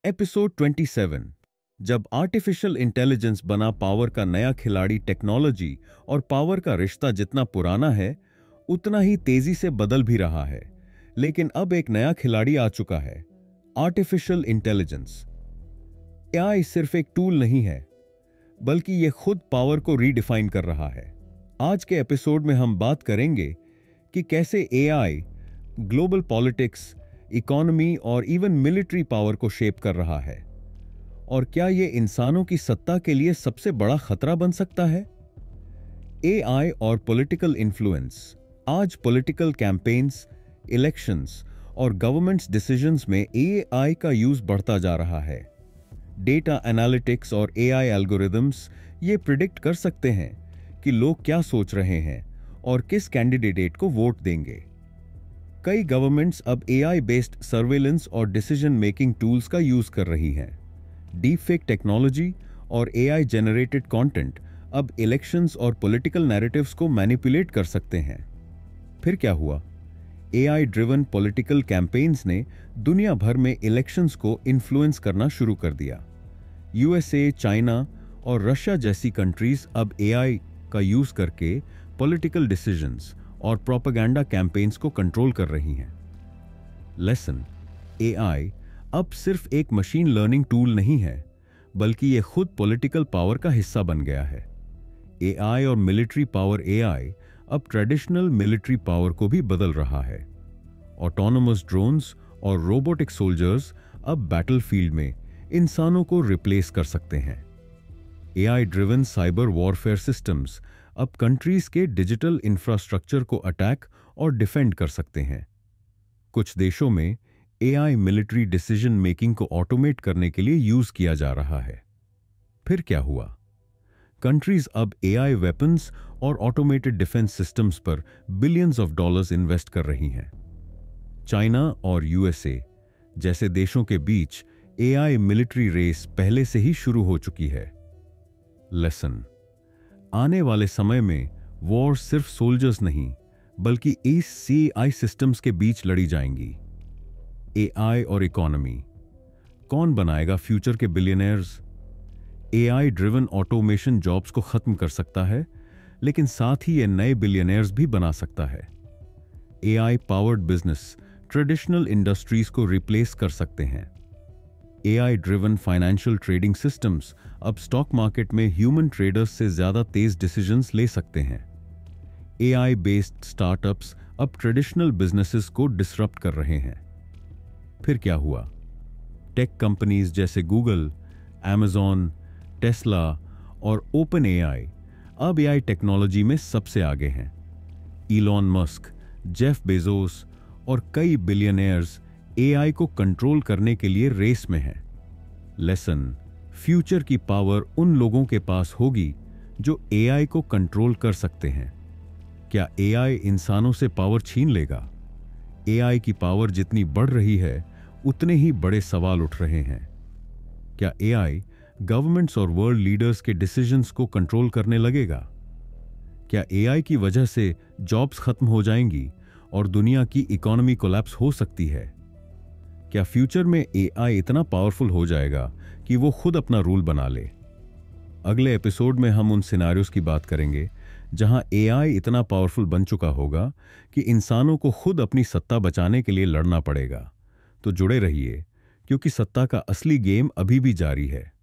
Episode 27। जब artificial intelligence बना power का नया खिलाड़ी, टेक्नोलॉजी और पावर का रिश्ता जितना पुराना है उतना ही तेजी से बदल भी रहा है। लेकिन अब एक नया खिलाड़ी आ चुका है, आर्टिफिशियल इंटेलिजेंस। एआई सिर्फ एक टूल नहीं है, बल्कि यह खुद पावर को रीडिफाइन कर रहा है। आज के एपिसोड में हम बात करेंगे कि कैसे एआई ग्लोबल पॉलिटिक्स, इकोनॉमी और इवन मिलिट्री पावर को शेप कर रहा है, और क्या यह इंसानों की सत्ता के लिए सबसे बड़ा खतरा बन सकता है। एआई और पॉलिटिकल इन्फ्लुएंस। आज पॉलिटिकल कैंपेन्स, इलेक्शंस और गवर्नमेंट्स डिसीजंस में एआई का यूज बढ़ता जा रहा है। डेटा एनालिटिक्स और एआई एल्गोरिदम्स ये प्रिडिक्ट कर सकते हैं कि लोग क्या सोच रहे हैं और किस कैंडिडेट को वोट देंगे। कई गवर्नमेंट्स अब एआई बेस्ड सर्वेलेंस और डिसीजन मेकिंग टूल्स का यूज कर रही हैं। डीप फेक टेक्नोलॉजी और एआई जनरेटेड कंटेंट अब इलेक्शंस और पॉलिटिकल नैरेटिव्स को मैनिपुलेट कर सकते हैं। फिर क्या हुआ? एआई ड्रिवन पॉलिटिकल कैंपेन्स ने दुनिया भर में इलेक्शंस को इन्फ्लुएंस करना शुरू कर दिया। यूएसए, चाइना और रशिया जैसी कंट्रीज अब एआई का यूज करके पॉलिटिकल डिसीजंस और प्रोपेगेंडा कैंपेन्स को कंट्रोल कर रही हैं। लेसन: एआई अब सिर्फ एक मशीन लर्निंग टूल नहीं है, बल्कि यह खुद पॉलिटिकल पावर का हिस्सा बन गया है। एआई और मिलिट्री पावर। एआई अब ट्रेडिशनल मिलिट्री पावर को भी बदल रहा है। ऑटोनोमस ड्रोन्स और रोबोटिक सोल्जर्स अब बैटलफील्ड में इंसानों को रिप्लेस कर सकते हैं। AI driven cyber warfare systems अब कंट्रीज के डिजिटल इंफ्रास्ट्रक्चर को अटैक और डिफेंड कर सकते हैं। कुछ देशों में एआई मिलिट्री डिसीजन मेकिंग को ऑटोमेट करने के लिए यूज किया जा रहा है। फिर क्या हुआ? कंट्रीज अब एआई वेपन्स और ऑटोमेटेड डिफेंस सिस्टम्स पर बिलियंस ऑफ डॉलर्स इन्वेस्ट कर रही हैं। चाइना और यूएसए जैसे देशों के बीच एआई मिलिट्री रेस पहले से ही शुरू हो चुकी है। लेसन: आने वाले समय में वॉर सिर्फ सोल्जर्स नहीं, बल्कि एआई सिस्टम्स के बीच लड़ी जाएंगी। एआई और इकोनॉमी। कौन बनाएगा फ्यूचर के billionaires? AI driven automation jobs को खत्म कर सकता है, लेकिन साथ ही यह नए बिलियनियर्स भी बना सकता है। AI powered business traditional industries को रिप्लेस कर सकते हैं। AI driven financial trading systems अब स्टॉक मार्केट में ह्यूमन ट्रेडर्स से ज्यादा तेज डिसीजंस ले सकते हैं। एआई बेस्ड स्टार्टअप्स अब ट्रेडिशनल बिजनेसेस को डिसरप्ट कर रहे हैं। फिर क्या हुआ? टेक कंपनीज जैसे गूगल, अमेज़न, टेस्ला और ओपन एआई अब एआई टेक्नोलॉजी में सबसे आगे हैं। इलॉन मस्क, जेफ बेजोस और कई बिलियनियर्स एआई को कंट्रोल करने के लिए रेस में हैं। लेसन: फ्यूचर की पावर उन लोगों के पास होगी जो एआई को कंट्रोल कर सकते हैं। क्या एआई इंसानों से पावर छीन लेगा? एआई की पावर जितनी बढ़ रही है, उतने ही बड़े सवाल उठ रहे हैं। क्या एआई गवर्नमेंट्स और वर्ल्ड लीडर्स के डिसीजंस को कंट्रोल करने लगेगा? क्या एआई की वजह से जॉब्स खत्म हो जाएंगी और दुनिया की इकोनॉमी कोलैप्स हो सकती है? क्या फ्यूचर में एआई इतना पावरफुल हो जाएगा कि वो खुद अपना रूल बना ले? अगले एपिसोड में हम उन सिनारियोस की बात करेंगे जहां एआई इतना पावरफुल बन चुका होगा कि इंसानों को खुद अपनी सत्ता बचाने के लिए लड़ना पड़ेगा। तो जुड़े रहिए, क्योंकि सत्ता का असली गेम अभी भी जारी है।